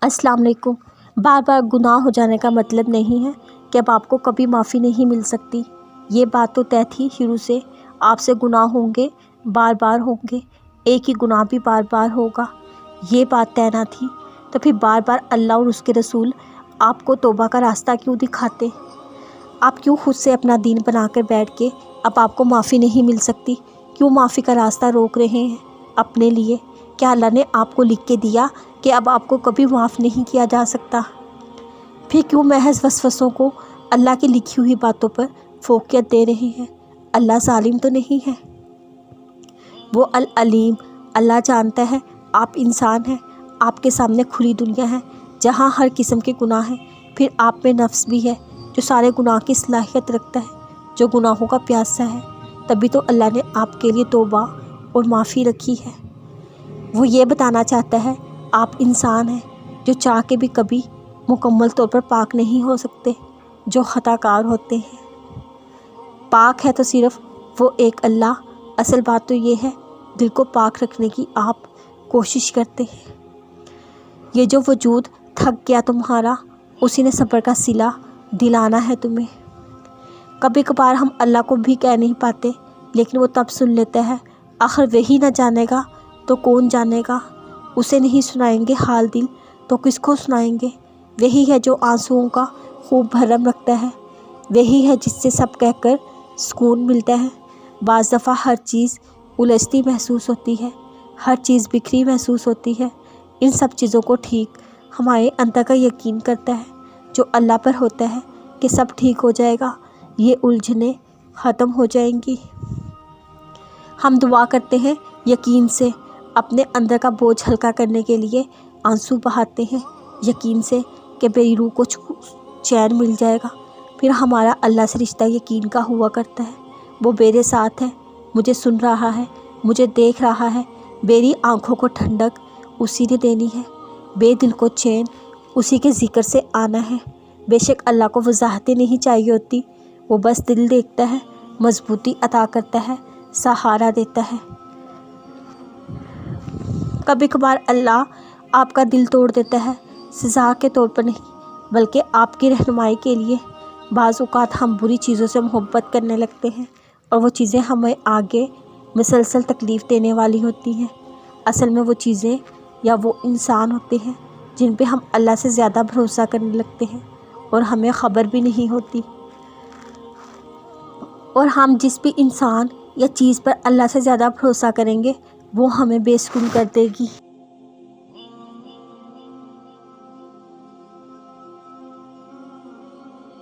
अस्सलाम वालेकुम। बार बार गुनाह हो जाने का मतलब नहीं है कि अब आपको कभी माफ़ी नहीं मिल सकती। ये बात तो तय थी शुरू से, आपसे गुनाह होंगे, बार बार होंगे, एक ही गुनाह भी बार बार होगा, ये बात तय ना थी। तो फिर बार बार अल्लाह और उसके रसूल आपको तौबा का रास्ता क्यों दिखाते? आप क्यों खुद से अपना दीन बनाकर बैठ के अब आपको माफ़ी नहीं मिल सकती? क्यों माफ़ी का रास्ता रोक रहे हैं अपने लिए? क्या अल्लाह ने आपको लिख के दिया कि अब आपको कभी माफ़ नहीं किया जा सकता? फिर क्यों महज वसवसों को अल्लाह की लिखी हुई बातों पर फोकियत दे रहे हैं? अल्लाह जालिम तो नहीं है, वो अल अलीम। अल्लाह जानता है आप इंसान हैं, आपके सामने खुली दुनिया है जहाँ हर किस्म के गुनाह हैं। फिर आप में नफ्स भी है जो सारे गुनाह की सलाहियत रखता है, जो गुनाहों का प्यासा है। तभी तो अल्लाह ने आपके लिए तौबा और माफ़ी रखी है। वो ये बताना चाहता है आप इंसान हैं जो चाह के भी कभी मुकम्मल तौर पर पाक नहीं हो सकते, जो खताकार होते हैं। पाक है तो सिर्फ़ वो एक अल्लाह। असल बात तो ये है दिल को पाक रखने की आप कोशिश करते हैं। ये जो वजूद थक गया तुम्हारा, उसी ने सब्र का सिला दिलाना है तुम्हें। कभी कभार हम अल्लाह को भी कह नहीं पाते, लेकिन वो तब सुन लेता है। आखिर वही ना जानेगा तो कौन जानेगा? उसे नहीं सुनाएंगे हाल दिल तो किसको सुनाएंगे? वही है जो आंसुओं का खूब भरम रखता है, वही है जिससे सब कहकर सुकून मिलता है। बाज़ दफ़ा हर चीज़ उलझती महसूस होती है, हर चीज़ बिखरी महसूस होती है। इन सब चीज़ों को ठीक हमारे अंदर का यकीन करता है जो अल्लाह पर होता है कि सब ठीक हो जाएगा, ये उलझने ख़त्म हो जाएंगी। हम दुआ करते हैं यकीन से, अपने अंदर का बोझ हल्का करने के लिए आंसू बहाते हैं यकीन से कि मेरी रूह को चैन मिल जाएगा। फिर हमारा अल्लाह से रिश्ता यकीन का हुआ करता है। वो मेरे साथ है, मुझे सुन रहा है, मुझे देख रहा है। मेरी आँखों को ठंडक उसी ने देनी है, बेदिल को चैन उसी के ज़िक्र से आना है। बेशक अल्लाह को वजाहतें नहीं चाहिए होती, वो बस दिल देखता है, मजबूती अता करता है, सहारा देता है। कभी कभार अल्लाह आपका दिल तोड़ देता है, सज़ा के तौर पर नहीं बल्कि आपकी रहनुमाई के लिए। बाज़ औक़ात हम बुरी चीज़ों से मोहब्बत करने लगते हैं और वो चीज़ें हमें आगे मुसलसल तकलीफ़ देने वाली होती हैं। असल में वो चीज़ें या वो इंसान होते हैं जिन पे हम अल्लाह से ज़्यादा भरोसा करने लगते हैं और हमें ख़बर भी नहीं होती। और हम जिस भी इंसान या चीज़ पर अल्लाह से ज़्यादा भरोसा करेंगे वो हमें बेसुकून कर देगी।